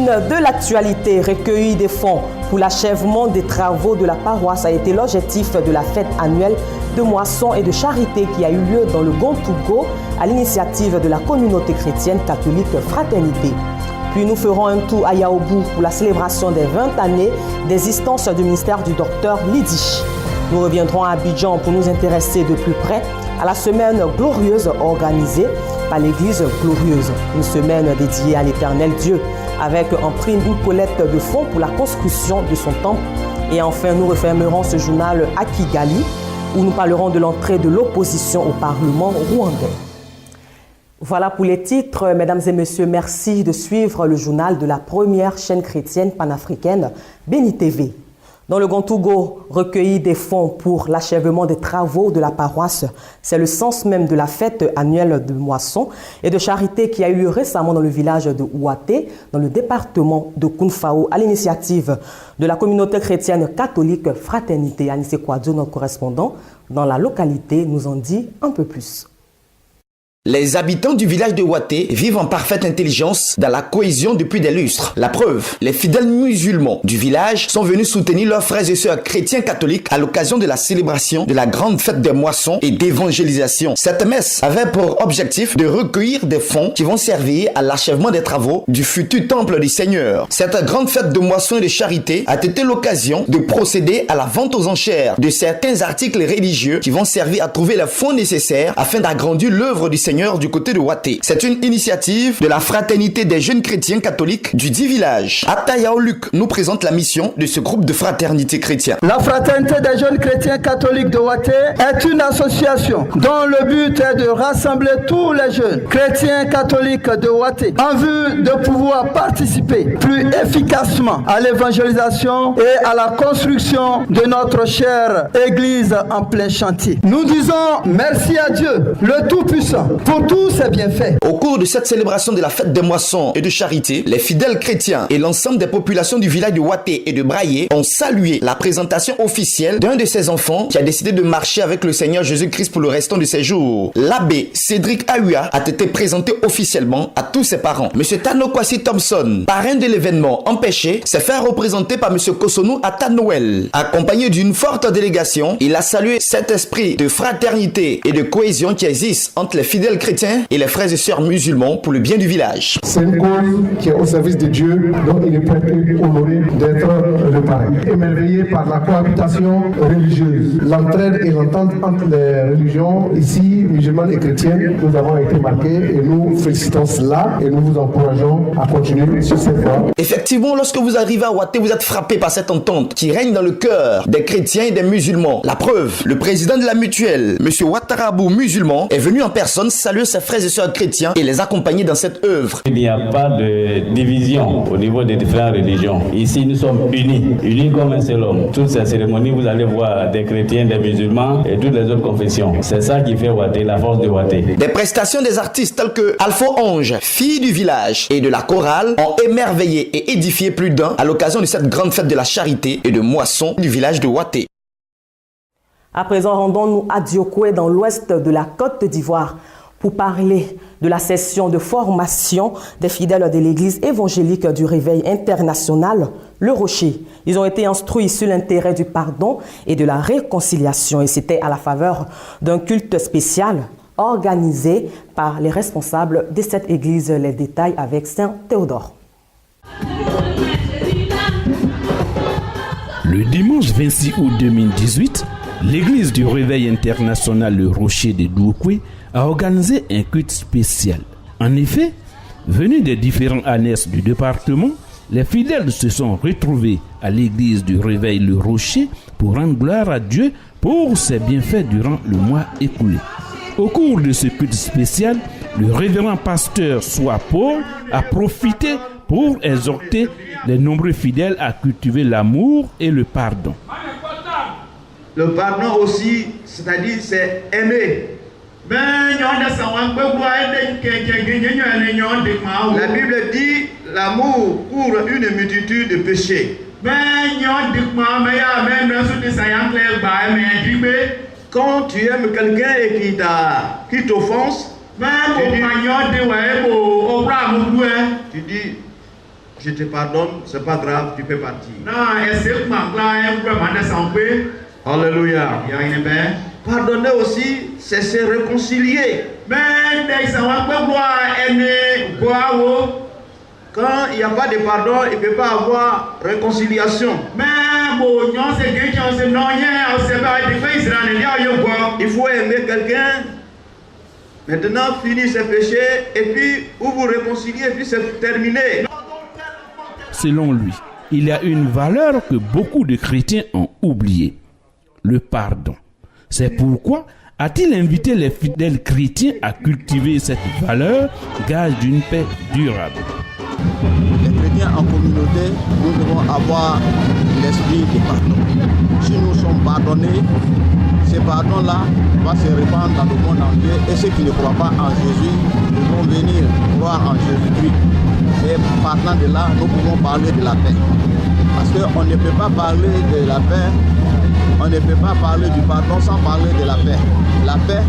une de l'actualité, recueillir des fonds pour l'achèvement des travaux de la paroisse a été l'objectif de la fête annuelle de moisson et de charité qui a eu lieu dans le Gontougo à l'initiative de la communauté chrétienne catholique Fraternité. Puis nous ferons un tour à Yaoubou pour la célébration des 20 années d'existence du ministère du docteur Lydie. Nous reviendrons à Abidjan pour nous intéresser de plus près à la semaine glorieuse organisée par l'Église glorieuse. Une semaine dédiée à l'Éternel Dieu avec en prime une collecte de fonds pour la construction de son temple. Et enfin, nous refermerons ce journal à Kigali où nous parlerons de l'entrée de l'opposition au Parlement rwandais. Voilà pour les titres. Mesdames et messieurs, merci de suivre le journal de la première chaîne chrétienne panafricaine, Béni TV. Dans le Gontougo, recueillir des fonds pour l'achèvement des travaux de la paroisse, c'est le sens même de la fête annuelle de moisson et de charité qui a eu lieu récemment dans le village de Ouaté, dans le département de Kounfao, à l'initiative de la communauté chrétienne catholique Fraternité. Anissé Kouadio, notre correspondant dans la localité, nous en dit un peu plus. Les habitants du village de Ouaté vivent en parfaite intelligence dans la cohésion depuis des lustres. La preuve, les fidèles musulmans du village sont venus soutenir leurs frères et sœurs chrétiens catholiques à l'occasion de la célébration de la grande fête des moissons et d'évangélisation. Cette messe avait pour objectif de recueillir des fonds qui vont servir à l'achèvement des travaux du futur temple du Seigneur. Cette grande fête de moissons et de charité a été l'occasion de procéder à la vente aux enchères de certains articles religieux qui vont servir à trouver les fonds nécessaires afin d'agrandir l'œuvre du Seigneur du côté de Ouaté. C'est une initiative de la Fraternité des jeunes chrétiens catholiques du dit village. Atayao Luc nous présente la mission de ce groupe de fraternité chrétienne. La Fraternité des jeunes chrétiens catholiques de Ouaté est une association dont le but est de rassembler tous les jeunes chrétiens catholiques de Ouaté en vue de pouvoir participer plus efficacement à l'évangélisation et à la construction de notre chère Église en plein chantier. Nous disons merci à Dieu, le Tout-Puissant, pour tous ses bienfaits. Au cours de cette célébration de la fête des moissons et de charité, les fidèles chrétiens et l'ensemble des populations du village de Ouaté et de Braillé ont salué la présentation officielle d'un de ses enfants qui a décidé de marcher avec le Seigneur Jésus-Christ pour le restant de ses jours. L'abbé Cédric Aoua a été présenté officiellement à tous ses parents. Monsieur Tano Kwasi Thompson, parrain de l'événement empêché, s'est fait représenter par Monsieur Kosonou Ata Noël. Accompagné d'une forte délégation, il a salué cet esprit de fraternité et de cohésion qui existe entre les fidèles chrétiens et les frères et sœurs musulmans pour le bien du village. C'est une cause qui est au service de Dieu, dont il est prêté honoré d'être le parrain. Émerveillé par la cohabitation religieuse, l'entraide et l'entente entre les religions, ici, musulmanes et chrétiennes, nous avons été marqués et nous félicitons cela et nous vous encourageons à continuer sur cette voie. Effectivement, lorsque vous arrivez à Ouaté, vous êtes frappé par cette entente qui règne dans le cœur des chrétiens et des musulmans. La preuve, le président de la mutuelle, M. Ouattarabou musulman, est venu en personne saluer ses frères et sœurs chrétiens et les accompagner dans cette œuvre. Il n'y a pas de division au niveau des différentes religions. Ici, nous sommes unis comme un seul homme. Toutes ces cérémonies, vous allez voir des chrétiens, des musulmans et toutes les autres confessions. C'est ça qui fait Ouaté, la force de Ouaté. Des prestations des artistes tels que Alpha Ange, fille du village, et de la chorale ont émerveillé et édifié plus d'un à l'occasion de cette grande fête de la charité et de moisson du village de Ouaté. À présent, rendons-nous à Diokoué dans l'ouest de la Côte d'Ivoire pour parler de la session de formation des fidèles de l'Église évangélique du Réveil international, Le Rocher. Ils ont été instruits sur l'intérêt du pardon et de la réconciliation et c'était à la faveur d'un culte spécial organisé par les responsables de cette église. Les détails avec Saint Théodore. Le dimanche 26 août 2018, l'église du Réveil international Le Rocher de Douakoué a organisé un culte spécial. En effet, venus des différents annexes du département, les fidèles se sont retrouvés à l'église du Réveil Le Rocher pour rendre gloire à Dieu pour ses bienfaits durant le mois écoulé. Au cours de ce culte spécial, le révérend pasteur Soa Paul a profité pour exhorter les nombreux fidèles à cultiver l'amour et le pardon. Le pardon aussi, c'est-à-dire c'est aimer. La Bible dit l'amour couvre une multitude de péchés. Quand tu aimes quelqu'un et qui t'offense, tu dis je te pardonne, c'est pas grave, tu peux partir. Alléluia. Pardonner aussi, c'est se réconcilier. Quand il n'y a pas de pardon, il ne peut pas avoir réconciliation. Il faut aimer quelqu'un. Maintenant, finir ses péchés et puis vous vous réconciliez et puis c'est terminé. Selon lui, il y a une valeur que beaucoup de chrétiens ont oubliée, le pardon. C'est pourquoi a-t-il invité les fidèles chrétiens à cultiver cette valeur, gage d'une paix durable. Les chrétiens en communauté, nous devons avoir l'esprit de pardon. Si nous sommes pardonnés, ce pardon-là va se répandre dans le monde entier et ceux qui ne croient pas en Jésus devront venir croire en Jésus-Christ. Et partant de là, nous pouvons parler de la paix. Parce qu'on ne peut pas parler de la paix, on ne peut pas parler du pardon sans parler de la paix. La paix,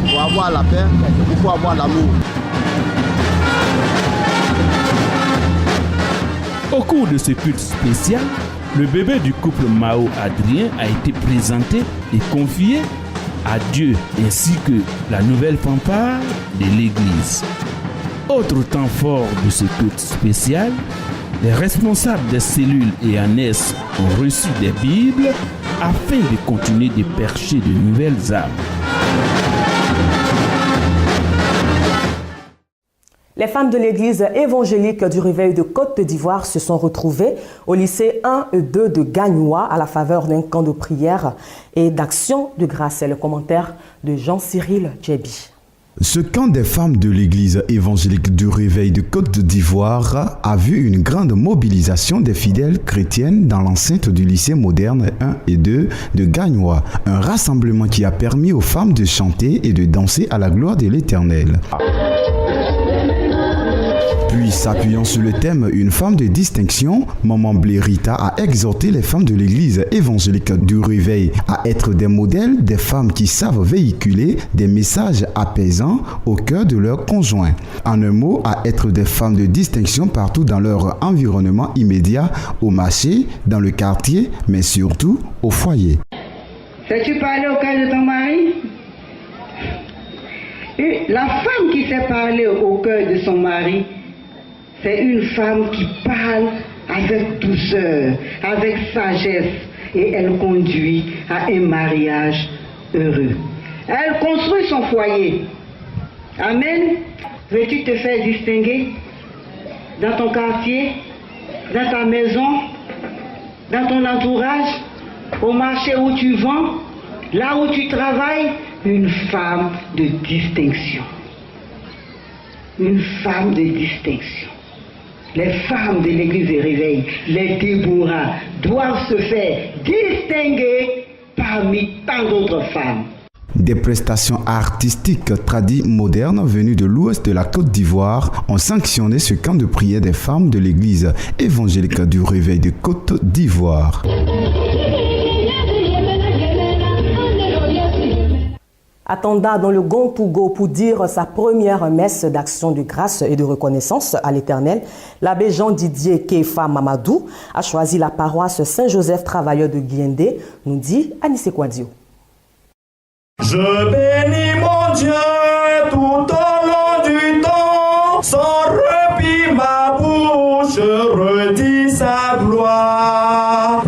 pour avoir la paix, il faut avoir l'amour. Au cours de ce culte spécial, le bébé du couple Mao-Adrien a été présenté et confié à Dieu ainsi que la nouvelle fanfare de l'église. Autre temps fort de ce culte spécial, les responsables des cellules et ANES ont reçu des Bibles afin de continuer de percher de nouvelles âmes. Les femmes de l'église évangélique du Réveil de Côte d'Ivoire se sont retrouvées au lycée 1 et 2 de Gagnoa à la faveur d'un camp de prière et d'action de grâce. C'est le commentaire de Jean-Cyril Djebi. Ce camp des femmes de l'église évangélique du Réveil de Côte d'Ivoire a vu une grande mobilisation des fidèles chrétiennes dans l'enceinte du lycée moderne 1 et 2 de Gagnoa. Un rassemblement qui a permis aux femmes de chanter et de danser à la gloire de l'Éternel. Puis, s'appuyant sur le thème « Une femme de distinction », Maman Blérita a exhorté les femmes de l'église évangélique du Réveil à être des modèles, des femmes qui savent véhiculer des messages apaisants au cœur de leurs conjoints. En un mot, à être des femmes de distinction partout dans leur environnement immédiat, au marché, dans le quartier, mais surtout au foyer. Sais-tu parler au cœur de ton mari? La femme qui sait parler au cœur de son mari, c'est une femme qui parle avec douceur, avec sagesse, et elle conduit à un mariage heureux. Elle construit son foyer. Amen. Veux-tu te faire distinguer dans ton quartier, dans ta maison, dans ton entourage, au marché où tu vends, là où tu travailles? Une femme de distinction. Une femme de distinction. Les femmes de l'église de Réveil, les Déborah, doivent se faire distinguer parmi tant d'autres femmes. Des prestations artistiques traduites modernes venues de l'ouest de la Côte d'Ivoire ont sanctionné ce camp de prière des femmes de l'église évangélique du Réveil de Côte d'Ivoire. Attenda dans le Gontougo pour dire sa première messe d'action de grâce et de reconnaissance à l'Éternel, l'abbé Jean-Didier Kefa Mamadou a choisi la paroisse Saint-Joseph Travailleur de Guiendé, nous dit Anissé Kouadio. Je bénis mon Dieu tout au long du temps, sans répit ma bouche redit sa gloire.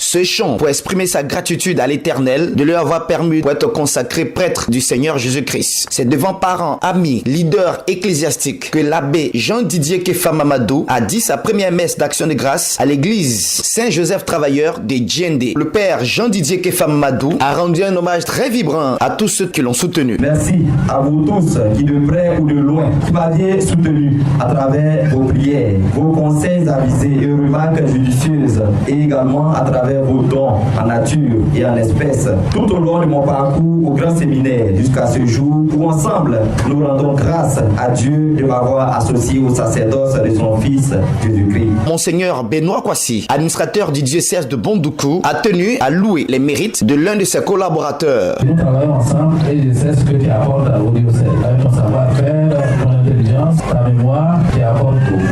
Ce chant pour exprimer sa gratitude à l'Éternel de lui avoir permis d'être consacré prêtre du Seigneur Jésus-Christ. C'est devant parents, amis, leaders ecclésiastiques que l'abbé Jean-Didier Kefa Mamadou a dit sa première messe d'action de grâce à l'église Saint-Joseph Travailleur de Djendé. Le père Jean-Didier Kefa Mamadou a rendu un hommage très vibrant à tous ceux qui l'ont soutenu. Merci à vous tous qui de près ou de loin qui m'aviez soutenu à travers vos prières, vos conseils avisés et remarques judicieuses et également à travers vos dons en nature et en espèces tout au long de mon parcours au grand séminaire jusqu'à ce jour où ensemble nous rendons grâce à Dieu de m'avoir associé au sacerdoce de son fils Jésus-Christ. Monseigneur Benoît Kwasi, administrateur du diocèse de Bondoukou, a tenu à louer les mérites de l'un de ses collaborateurs. Nous travaillons ensemble et je sais ce que tu apportes au diocèse avec ton savoir-faire, ton intelligence, ta mémoire, tu apportes tout.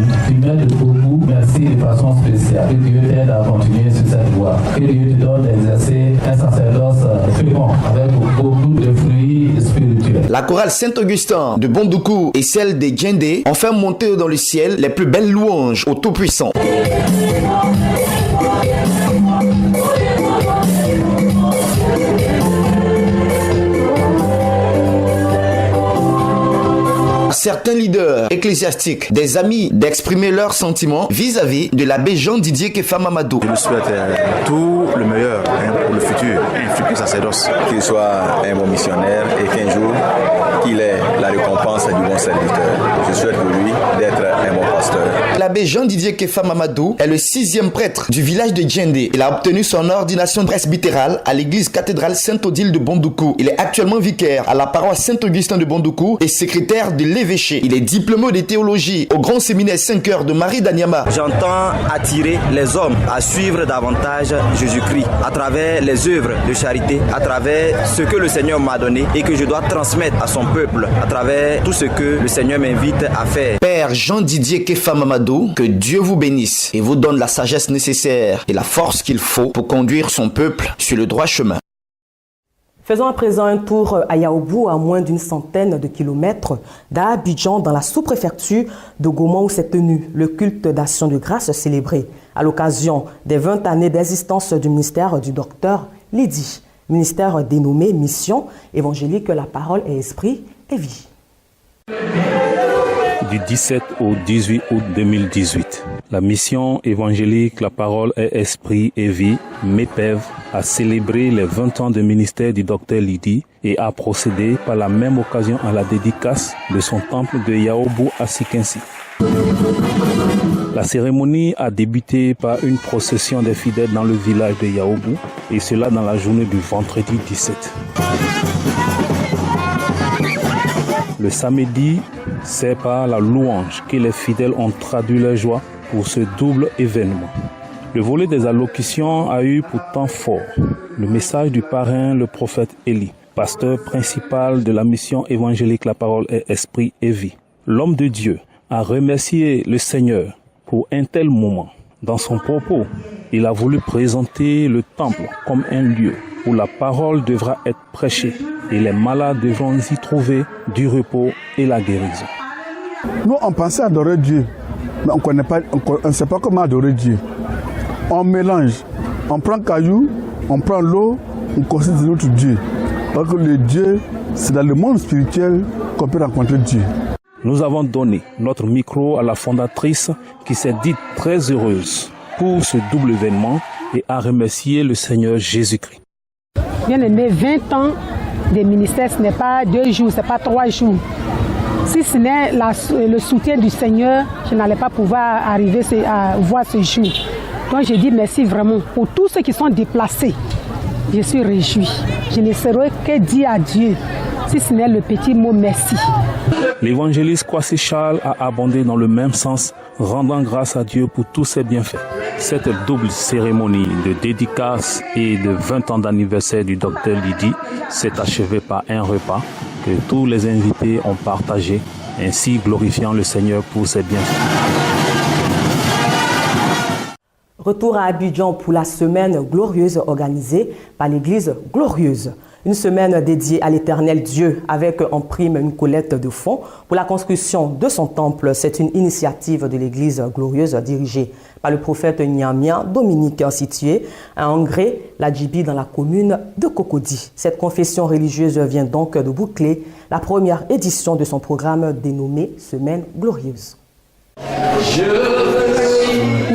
Mais de beaucoup, merci de façon spéciale. Que Dieu t'aide à continuer sur cette voie. Que Dieu te donne d'exercer un sacerdoce fécond avec beaucoup de fruits spirituels. La chorale Saint-Augustin de Bondoukou et celle des Djendé ont fait monter dans le ciel les plus belles louanges au Tout-Puissant. Certains leaders ecclésiastiques, des amis d'exprimer leurs sentiments vis-à-vis de l'abbé Jean-Didier Kefa Mamadou. Je lui souhaite tout le meilleur pour le futur sacerdoce. Qu'il soit un bon missionnaire et qu'un jour, qu'il ait la récompense du bon serviteur. Je souhaite pour lui d'être un bon pasteur. L'abbé Jean-Didier Kefa Mamadou est le 6e prêtre du village de Djendé. Il a obtenu son ordination presbytérale à l'église cathédrale Sainte-Odile de Bondoukou. Il est actuellement vicaire à la paroisse Saint-Augustin de Bondoukou et secrétaire de l'évêché. Il est diplômé de théologie au grand séminaire 5 Cœurs de Marie d'Anyama. J'entends attirer les hommes à suivre davantage Jésus-Christ à travers les œuvres de charité, à travers ce que le Seigneur m'a donné et que je dois transmettre à son peuple, à travers tout ce que le Seigneur m'invite à faire. Père Jean-Didier Kefa Mamadou, que Dieu vous bénisse et vous donne la sagesse nécessaire et la force qu'il faut pour conduire son peuple sur le droit chemin. Faisons à présent un tour à Yaoubou, à moins d'une centaine de kilomètres d'Abidjan, dans la sous-préfecture de Goma, où s'est tenu le culte d'action de grâce célébré à l'occasion des 20 années d'existence du ministère du docteur Lydie. Ministère dénommé Mission évangélique, la parole et esprit et vie. Du 17 au 18 août 2018, la mission évangélique La Parole et Esprit et Vie, MEPEV, a célébré les 20 ans de ministère du docteur Lydie et a procédé par la même occasion à la dédicace de son temple de Yaoubou à Sikinsi. La cérémonie a débuté par une procession des fidèles dans le village de Yaoubou, et cela dans la journée du vendredi 17. Le samedi, c'est par la louange que les fidèles ont traduit leur joie pour ce double événement. Le volet des allocutions a eu pour temps fort le message du parrain, le prophète Élie, pasteur principal de la mission évangélique La Parole et Esprit et Vie. L'homme de Dieu a remercié le Seigneur pour un tel moment. Dans son propos, il a voulu présenter le temple comme un lieu où la parole devra être prêchée et les malades devront y trouver du repos et la guérison. Nous, on pensait adorer Dieu, mais on ne sait pas comment adorer Dieu. On mélange, on prend caillou, on prend l'eau, on considère notre Dieu. Parce que le Dieu, c'est dans le monde spirituel qu'on peut rencontrer Dieu. Nous avons donné notre micro à la fondatrice qui s'est dite très heureuse pour ce double événement et a remercié le Seigneur Jésus-Christ. Bien aimé, 20 ans de ministère, ce n'est pas 2 jours, ce n'est pas 3 jours. Si ce n'est le soutien du Seigneur, je n'allais pas pouvoir arriver à voir ce jour. Donc je dis merci vraiment pour tous ceux qui sont déplacés. Je suis réjoui. Je ne saurais que dire à Dieu, si ce n'est le petit mot merci. L'évangéliste Kwasi Charles a abondé dans le même sens, rendant grâce à Dieu pour tous ses bienfaits. Cette double cérémonie de dédicace et de 20 ans d'anniversaire du docteur Lydie s'est achevée par un repas que tous les invités ont partagé, ainsi glorifiant le Seigneur pour ses bienfaits. Retour à Abidjan pour la semaine glorieuse organisée par l'église Glorieuse. Une semaine dédiée à l'Éternel Dieu avec en prime une collecte de fonds pour la construction de son temple. C'est une initiative de l'église Glorieuse dirigée par le prophète Nyamia Dominique, situé à Angré, la Djibi, dans la commune de Cocody. Cette confession religieuse vient donc de boucler la première édition de son programme dénommé Semaine Glorieuse.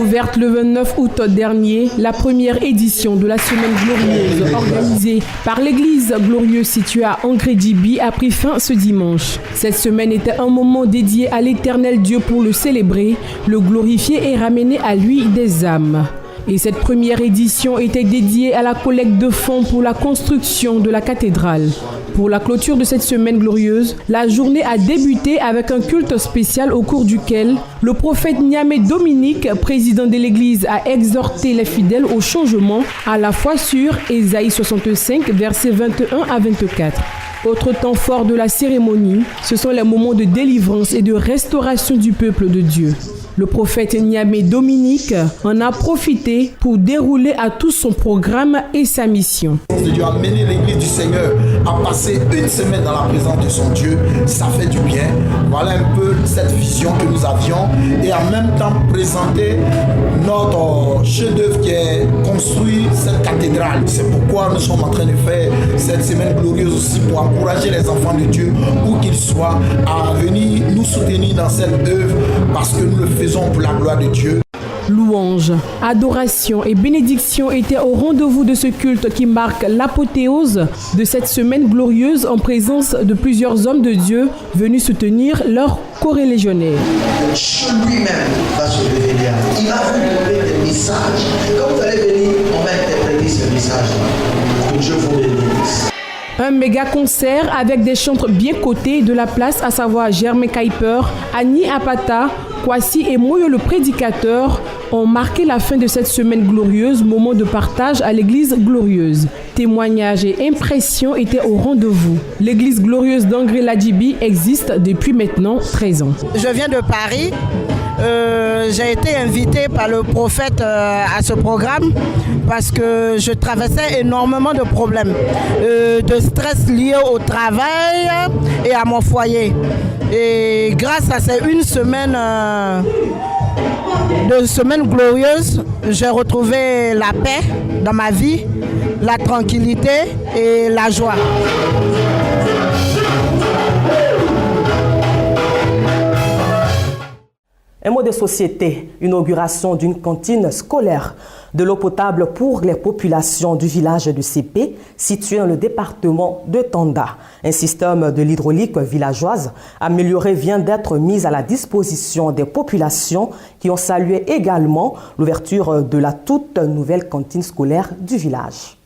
Ouverte le 29 août dernier, la première édition de la Semaine Glorieuse organisée par l'église Glorieuse située à Angré-Djibi a pris fin ce dimanche. Cette semaine était un moment dédié à l'Éternel Dieu pour le célébrer, le glorifier et ramener à lui des âmes. Et cette première édition était dédiée à la collecte de fonds pour la construction de la cathédrale. Pour la clôture de cette semaine glorieuse, la journée a débuté avec un culte spécial au cours duquel le prophète Nyamé Dominique, président de l'église, a exhorté les fidèles au changement, à la fois sur Ésaïe 65, versets 21 à 24. Autre temps fort de la cérémonie, ce sont les moments de délivrance et de restauration du peuple de Dieu. Le prophète Niamey Dominique en a profité pour dérouler à tout son programme et sa mission. Dieu a mené l'église du Seigneur à passer une semaine dans la présence de son Dieu, ça fait du bien. Voilà un peu cette vision que nous avions et en même temps présenter notre chef-d'œuvre qui est construit cette cathédrale. C'est pourquoi nous sommes en train de faire cette semaine glorieuse aussi pour encourager les enfants de Dieu, où qu'ils soient, à venir nous soutenir dans cette œuvre parce que nous le faisons pour la gloire de Dieu. Louange, adoration et bénédiction étaient au rendez-vous de ce culte qui marque l'apothéose de cette semaine glorieuse en présence de plusieurs hommes de Dieu venus soutenir leurs corélégionnaires. Lui-même va se révéler. Il va vous donner des messages. Quand vous allez venir, on va interpréter ce message-là. Que Dieu vous bénisse. Un méga concert avec des chantres bien cotés de la place, à savoir Germain Kuiper, Annie Apata, Kwasi et Moyo le prédicateur, ont marqué la fin de cette semaine glorieuse, moment de partage à l'église glorieuse. Témoignages et impressions étaient au rendez-vous. L'église glorieuse d'Angré-Ladibi existe depuis maintenant 13 ans. Je viens de Paris. J'ai été invitée par le prophète à ce programme parce que je traversais énormément de problèmes, de stress lié au travail et à mon foyer. Et grâce à ces une semaine de semaine glorieuse, j'ai retrouvé la paix dans ma vie, la tranquillité et la joie. Un mot de société, inauguration d'une cantine scolaire, de l'eau potable pour les populations du village de CP, situé dans le département de Tanda. Un système de l'hydraulique villageoise amélioré vient d'être mis à la disposition des populations qui ont salué également l'ouverture de la toute nouvelle cantine scolaire du village.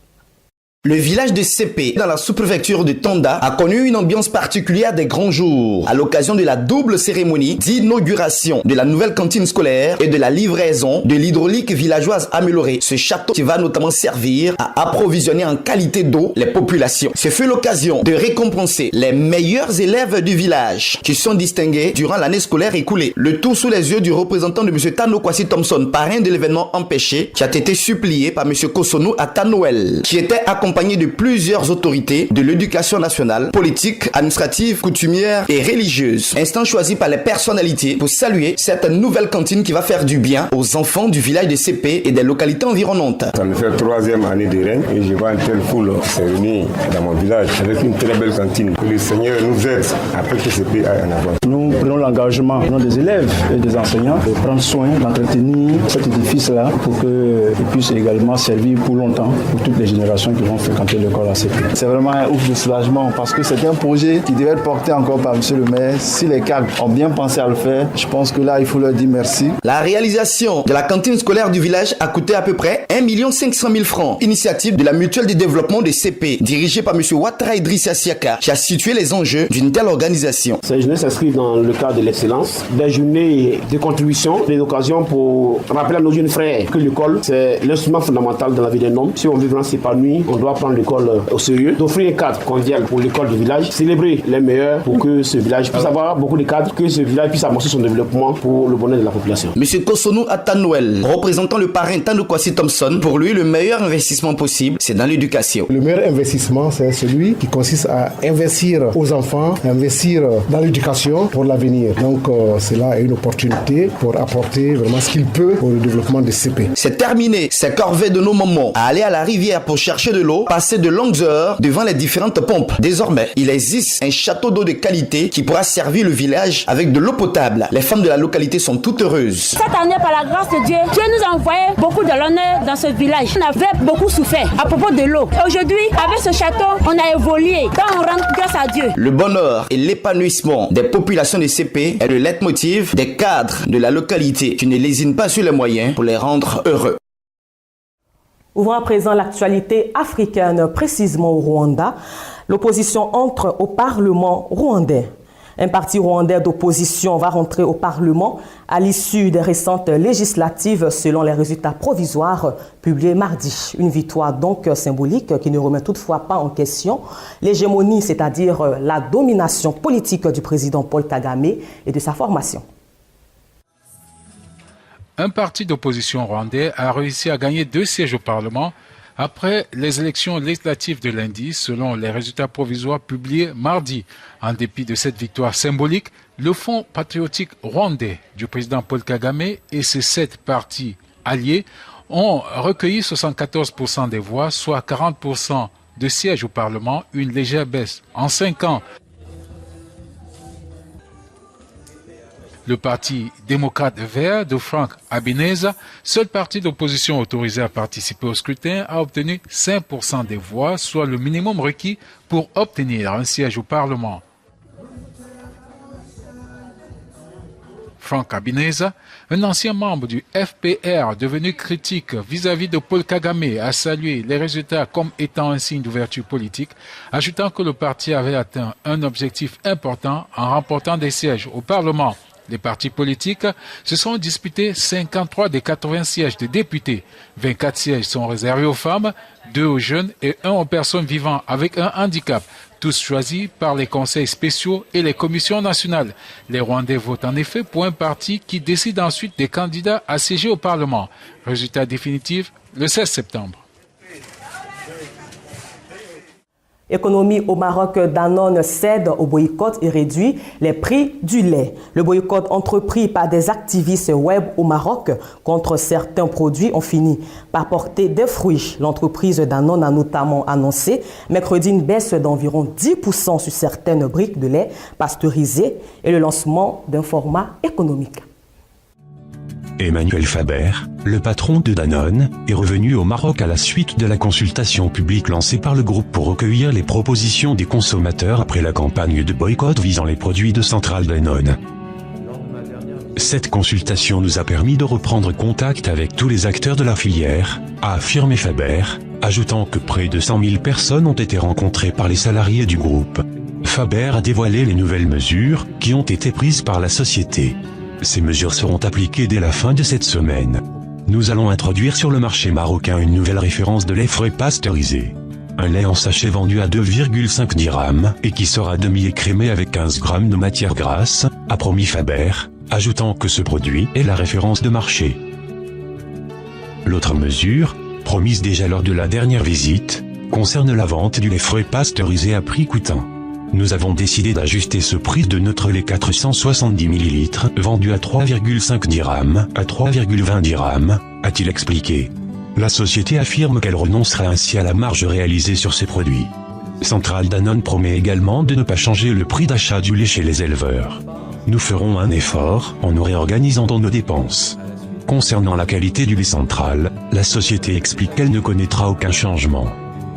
Le village de CP, dans la sous-préfecture de Tanda, a connu une ambiance particulière des grands jours, à l'occasion de la double cérémonie d'inauguration de la nouvelle cantine scolaire et de la livraison de l'hydraulique villageoise améliorée. Ce château qui va notamment servir à approvisionner en qualité d'eau les populations. Ce fut l'occasion de récompenser les meilleurs élèves du village qui sont distingués durant l'année scolaire écoulée. Le tout sous les yeux du représentant de M. Tano Kwasi Thompson, parrain de l'événement empêché, qui a été supplié par M. Kosonou Atanoel, qui était accompagné de plusieurs autorités de l'éducation nationale, politique, administrative, coutumière et religieuse. Instant choisi par les personnalités pour saluer cette nouvelle cantine qui va faire du bien aux enfants du village de CP et des localités environnantes. Ça me fait 3e année de règne et je vois une telle foule se réunir dans mon village avec une très belle cantine. Que le Seigneur nous aide après que CP aille en avant. Nous prenons l'engagement des élèves et des enseignants de prendre soin, d'entretenir cet édifice-là pour qu'il puisse également servir pour longtemps pour toutes les générations qui vont fréquenter l'école à CP. C'est vraiment un ouf de soulagement parce que c'est un projet qui devait être porté encore par M. le maire. Si les cadres ont bien pensé à le faire, je pense que là, il faut leur dire merci. La réalisation de la cantine scolaire du village a coûté à peu près 1 500 000 francs. Initiative de la mutuelle de développement de CP, dirigée par M. Ouattara Idrissa Siaka, qui a situé les enjeux d'une telle organisation. Ces journées s'inscrivent dans le cadre de l'excellence, des journées de contribution, des occasions pour rappeler à nos jeunes frères que l'école, c'est l'instrument fondamental de la vie d'un homme. Si on veut vraiment s'épanouir, on doit prendre l'école au sérieux, d'offrir un cadre convivial pour l'école du village, célébrer les meilleurs pour que ce village puisse avoir beaucoup de cadres, que ce village puisse amorcer son développement pour le bonheur de la population. Monsieur Kosonou Atanoel, représentant le parrain Tano Kwasi Thompson, pour lui, le meilleur investissement possible, c'est dans l'éducation. Le meilleur investissement, c'est celui qui consiste à investir aux enfants, investir dans l'éducation pour l'avenir. Donc, cela est une opportunité pour apporter vraiment ce qu'il peut pour le développement des CP. C'est terminé, c'est corvée de nos mamans à aller à la rivière pour chercher de l'eau, passer de longues heures devant les différentes pompes. Désormais, il existe un château d'eau de qualité qui pourra servir le village avec de l'eau potable. Les femmes de la localité sont toutes heureuses. Cette année, par la grâce de Dieu, Dieu nous a envoyé beaucoup de l'honneur dans ce village. On avait beaucoup souffert à propos de l'eau. Aujourd'hui, avec ce château, on a évolué. Donc on rend grâce à Dieu. Le bonheur et l'épanouissement des populations de CP est le leitmotiv des cadres de la localité qui ne lésinent pas sur les moyens pour les rendre heureux. Ouvrons à présent l'actualité africaine, précisément au Rwanda. L'opposition entre au Parlement rwandais. Un parti rwandais d'opposition va rentrer au Parlement à l'issue des récentes législatives selon les résultats provisoires publiés mardi. Une victoire donc symbolique qui ne remet toutefois pas en question l'hégémonie, c'est-à-dire la domination politique du président Paul Kagame et de sa formation. un parti d'opposition rwandais a réussi à gagner 2 sièges au Parlement après les élections législatives de lundi, selon les résultats provisoires publiés mardi. En dépit de cette victoire symbolique, le Fonds patriotique rwandais du président Paul Kagame et ses 7 partis alliés ont recueilli 74% des voix, soit 40% de sièges au Parlement, une légère baisse en 5 ans. Le parti démocrate vert de Frank Habineza, seul parti d'opposition autorisé à participer au scrutin, a obtenu 5% des voix, soit le minimum requis pour obtenir un siège au Parlement. Frank Habineza, un ancien membre du FPR devenu critique vis-à-vis de Paul Kagame, a salué les résultats comme étant un signe d'ouverture politique, ajoutant que le parti avait atteint un objectif important en remportant des sièges au Parlement. Les partis politiques se sont disputés 53 des 80 sièges de députés. 24 sièges sont réservés aux femmes, 2 aux jeunes et 1 aux personnes vivant avec un handicap, tous choisis par les conseils spéciaux et les commissions nationales. Les Rwandais votent en effet pour un parti qui décide ensuite des candidats à siéger au Parlement. Résultat définitif le 16 septembre. Économie au Maroc, Danone cède au boycott et réduit les prix du lait. Le boycott entrepris par des activistes web au Maroc contre certains produits ont fini par porter des fruits. L'entreprise Danone a notamment annoncé mercredi une baisse d'environ 10% sur certaines briques de lait pasteurisé et le lancement d'un format économique. Emmanuel Faber, le patron de Danone, est revenu au Maroc à la suite de la consultation publique lancée par le groupe pour recueillir les propositions des consommateurs après la campagne de boycott visant les produits de Centrale Danone. Cette consultation nous a permis de reprendre contact avec tous les acteurs de la filière, a affirmé Faber, ajoutant que près de 100 000 personnes ont été rencontrées par les salariés du groupe. Faber a dévoilé les nouvelles mesures qui ont été prises par la société. Ces mesures seront appliquées dès la fin de cette semaine. Nous allons introduire sur le marché marocain une nouvelle référence de lait frais pasteurisé. Un lait en sachet vendu à 2,5 dirhams et qui sera demi-écrémé avec 15 grammes de matière grasse, a promis Faber, ajoutant que ce produit est la référence de marché. L'autre mesure, promise déjà lors de la dernière visite, concerne la vente du lait frais pasteurisé à prix coûtant. Nous avons décidé d'ajuster ce prix de notre lait 470 ml, vendu à 3,5 dirhams, à 3,20 dirhams, a-t-il expliqué. La société affirme qu'elle renoncera ainsi à la marge réalisée sur ces produits. Centrale Danone promet également de ne pas changer le prix d'achat du lait chez les éleveurs. Nous ferons un effort en nous réorganisant dans nos dépenses. Concernant la qualité du lait Centrale, la société explique qu'elle ne connaîtra aucun changement.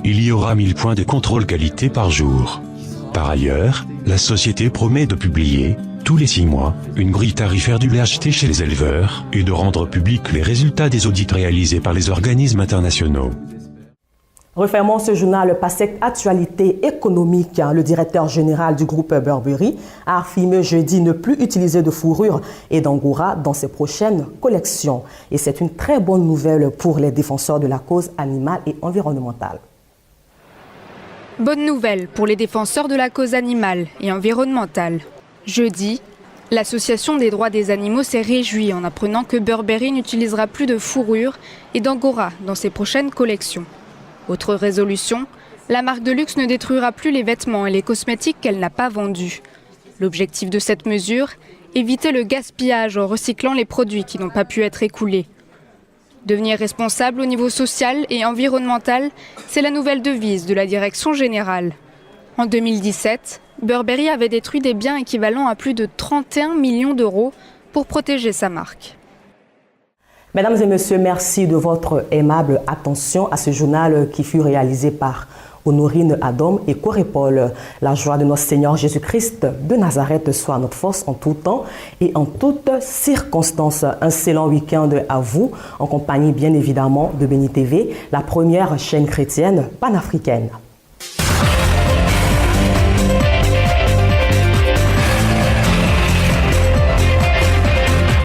Il y aura 1000 points de contrôle qualité par jour. Par ailleurs, la société promet de publier, tous les 6 mois, une grille tarifaire du lait acheté chez les éleveurs et de rendre publics les résultats des audits réalisés par les organismes internationaux. Refermons ce journal PASSEC Actualité économique. Le directeur général du groupe Burberry a affirmé jeudi ne plus utiliser de fourrure et d'angora dans ses prochaines collections. Et c'est une très bonne nouvelle pour les défenseurs de la cause animale et environnementale. Bonne nouvelle pour les défenseurs de la cause animale et environnementale. Jeudi, l'Association des droits des animaux s'est réjouie en apprenant que Burberry n'utilisera plus de fourrure et d'angora dans ses prochaines collections. Autre résolution, la marque de luxe ne détruira plus les vêtements et les cosmétiques qu'elle n'a pas vendus. L'objectif de cette mesure, éviter le gaspillage en recyclant les produits qui n'ont pas pu être écoulés. Devenir responsable au niveau social et environnemental, c'est la nouvelle devise de la direction générale. En 2017, Burberry avait détruit des biens équivalents à plus de 31 millions d'euros pour protéger sa marque. Mesdames et messieurs, merci de votre aimable attention à ce journal qui fut réalisé par Honorine Adam et Corépol. La joie de notre Seigneur Jésus-Christ de Nazareth soit notre force en tout temps et en toutes circonstances. Un excellent week-end à vous, en compagnie bien évidemment de Béni TV, la première chaîne chrétienne panafricaine.